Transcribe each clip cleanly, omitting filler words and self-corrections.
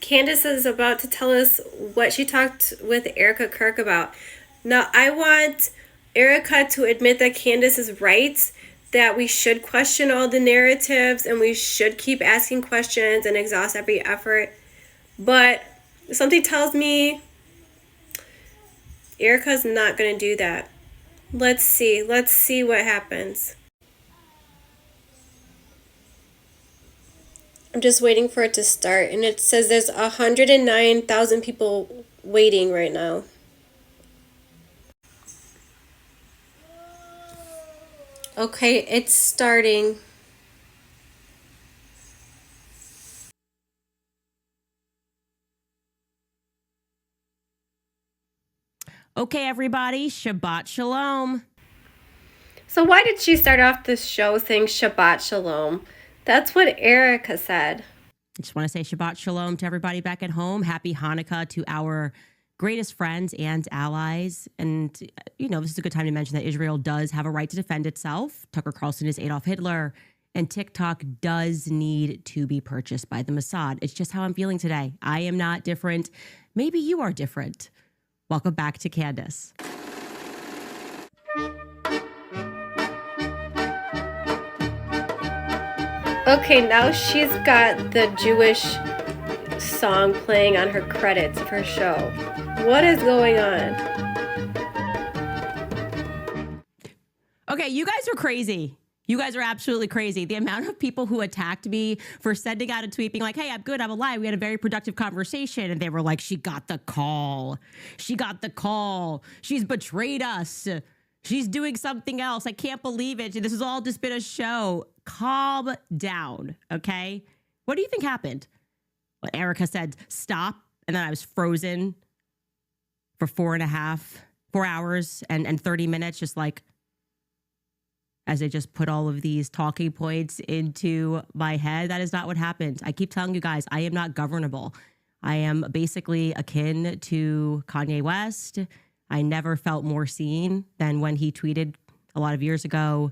Candace is about to tell us what she talked with Erika Kirk about. Now, I want Erika to admit that Candace is right, that we should question all the narratives and we should keep asking questions and exhaust every effort. But something tells me Erika's not going to do that. Let's see. Let's see what happens. I'm just waiting for it to start, and it says there's 109,000 people waiting right now. Okay, it's starting. Okay, everybody, Shabbat Shalom. So why did she start off this show saying Shabbat Shalom? That's what Erika said. I just want to say Shabbat Shalom to everybody back at home. Happy Hanukkah to our greatest friends and allies. And, this is a good time to mention that Israel does have a right to defend itself. Tucker Carlson is Adolf Hitler. And TikTok does need to be purchased by the Mossad. It's just how I'm feeling today. I am not different. Maybe you are different. Welcome back to Candace. Okay, now she's got the Jewish song playing on her credits of her show. What is going on? Okay, you guys are crazy. You guys are absolutely crazy. The amount of people who attacked me for sending out a tweet being like, hey, I'm good, I'm alive. We had a very productive conversation. And they were like, she got the call. She got the call. She's betrayed us. She's doing something else. I can't believe it. This has all just been a show. Calm down, okay? What do you think happened? Well, Erika said, stop. And then I was frozen for 4 hours and 30 minutes, just like, as they just put all of these talking points into my head. That is not what happened. I keep telling you guys, I am not governable. I am basically akin to Kanye West. I never felt more seen than when he tweeted a lot of years ago,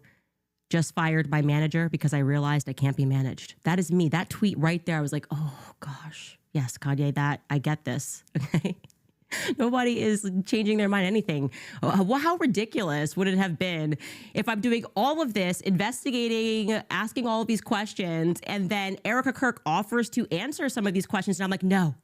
just fired my manager because I realized I can't be managed. That is me. That tweet right there, I was like, oh gosh, yes, Kanye, that I get this. Okay. Nobody is changing their mind, anything. How ridiculous would it have been if I'm doing all of this, investigating, asking all of these questions, and then Erika Kirk offers to answer some of these questions. And I'm like, no,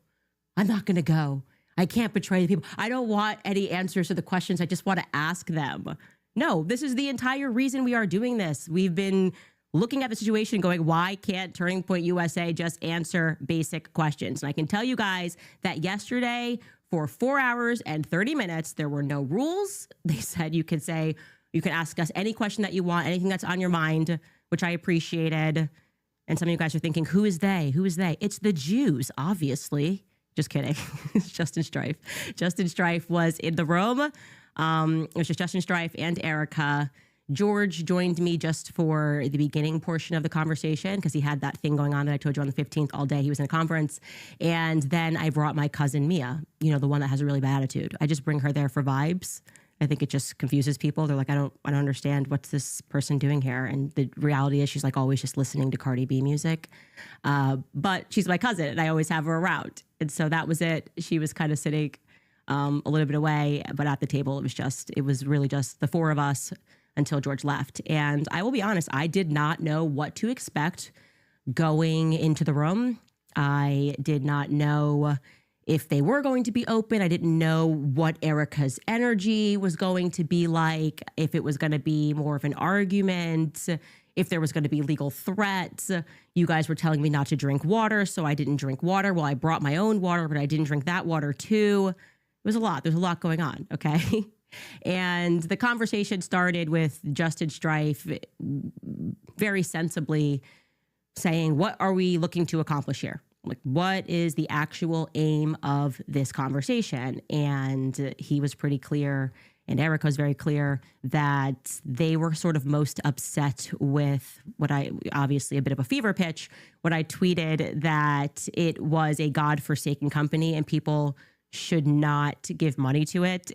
I'm not going to go. I can't betray the people. I don't want any answers to the questions. I just want to ask them. No, this is the entire reason we are doing this. We've been looking at the situation going, why can't Turning Point USA just answer basic questions? And I can tell you guys that yesterday, for 4 hours and 30 minutes, there were no rules. They said you can ask us any question that you want, anything that's on your mind, which I appreciated. And some of you guys are thinking, who is they? Who is they? It's the Jews, obviously. Just kidding. It's Justin Strife. Justin Strife was in the room. It was just Justin Strife and Erika. George joined me just for the beginning portion of the conversation because he had that thing going on that I told you on the 15th all day. He was in a conference. And then I brought my cousin Mia, the one that has a really bad attitude. I just bring her there for vibes. I think it just confuses people. They're like, I don't understand what's this person doing here. And the reality is she's like always just listening to Cardi B music. But she's my cousin and I always have her around. And so that was it. She was kind of sitting a little bit away, but at the table, it was really just the four of us until George left. And I will be honest, I did not know what to expect going into the room. I did not know if they were going to be open. I didn't know what Erika's energy was going to be like, if it was going to be more of an argument, if there was going to be legal threats. You guys were telling me not to drink water, so I didn't drink water. Well, I brought my own water, but I didn't drink that water too. It was a lot. There's a lot going on, okay? And the conversation started with Justin Strife very sensibly saying, what are we looking to accomplish here? Like, what is the actual aim of this conversation? And he was pretty clear, and Erika was very clear, that they were sort of most upset with obviously a bit of a fever pitch, when I tweeted that it was a God-forsaken company and people should not give money to it.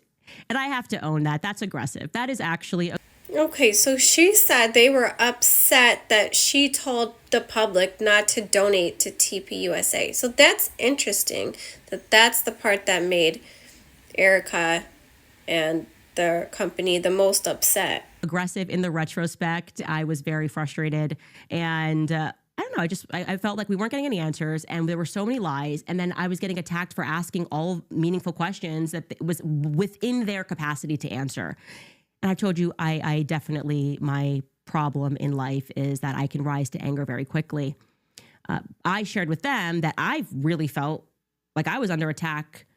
And I have to own that. That's aggressive. That is actually... Okay, so she said they were upset that she told the public not to donate to TPUSA. So that's interesting that that's the part that made Erika and the company the most upset. Aggressive in the retrospect. I was very frustrated. And I don't know. I felt like we weren't getting any answers and there were so many lies. And then I was getting attacked for asking all meaningful questions that was within their capacity to answer. And I told you, I definitely, my problem in life is that I can rise to anger very quickly. I shared with them that I really felt like I was under attack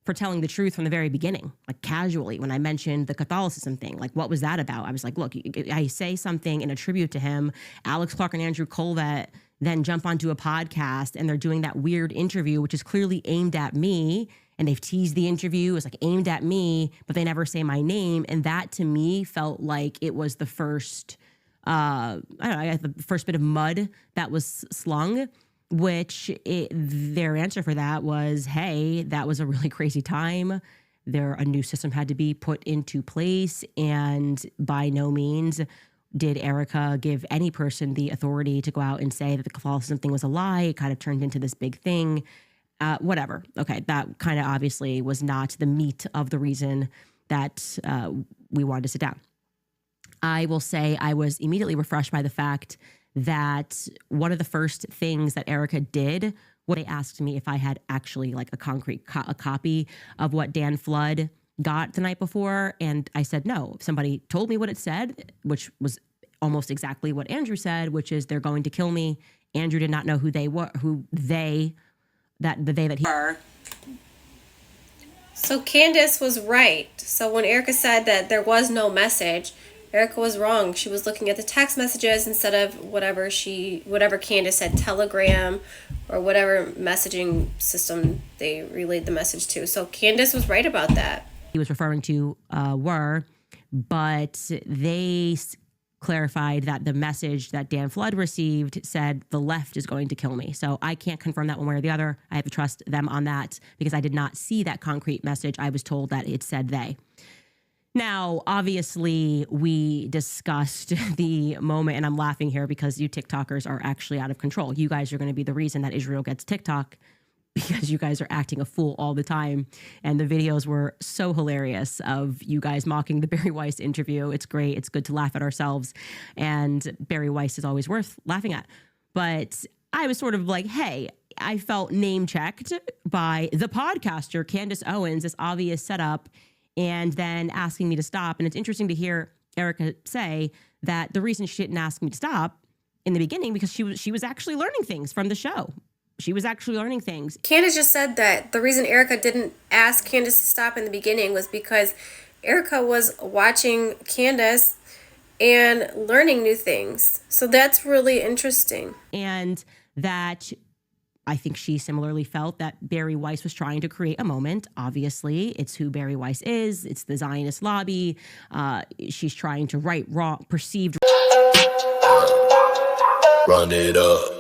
for telling the truth from the very beginning, like casually when I mentioned the Catholicism thing. Like, what was that about? I was like, look, I say something in a tribute to him. Alex Clark and Andrew Colvett then jump onto a podcast and they're doing that weird interview, which is clearly aimed at me. And they've teased the interview as like aimed at me, but they never say my name. And that to me felt like it was the first, I don't know, the first bit of mud that was slung, which their answer for that was, hey, that was a really crazy time. A new system had to be put into place. And by no means did Erika give any person the authority to go out and say that the Catholicism thing was a lie. It kind of turned into this big thing. Whatever. Okay, that kind of obviously was not the meat of the reason that we wanted to sit down. I will say I was immediately refreshed by the fact that one of the first things that Erika did was they asked me if I had actually like a concrete a copy of what Dan Flood got the night before. And I said, no. Somebody told me what it said, which was almost exactly what Andrew said, which is they're going to kill me. Andrew did not know who they were, that he were. So Candace was right. So when Erika said that there was no message, Erika was wrong. She was looking at the text messages instead of whatever Candace said, Telegram or whatever messaging system they relayed the message to. So Candace was right about that. He was referring to but they clarified that the message that Dan Flood received said the left is going to kill me. So I can't confirm that one way or the other. I have to trust them on that because I did not see that concrete message. I was told that it said they. Now, obviously, we discussed the moment, and I'm laughing here because you TikTokers are actually out of control. You guys are going to be the reason that Israel gets TikTok because you guys are acting a fool all the time. And the videos were so hilarious of you guys mocking the Barry Weiss interview. It's great. It's good to laugh at ourselves. And Barry Weiss is always worth laughing at. But I was sort of like, hey, I felt name checked by the podcaster, Candace Owens, this obvious setup, and then asking me to stop. And it's interesting to hear Erika say that the reason she didn't ask me to stop in the beginning because she was actually learning things from the show. She was actually learning things. Candace just said that the reason Erika didn't ask Candace to stop in the beginning was because Erika was watching Candace and learning new things. So that's really interesting. And that I think she similarly felt that Barry Weiss was trying to create a moment. Obviously, it's who Barry Weiss is. It's the Zionist lobby. She's trying to right wrong perceived. Run it up.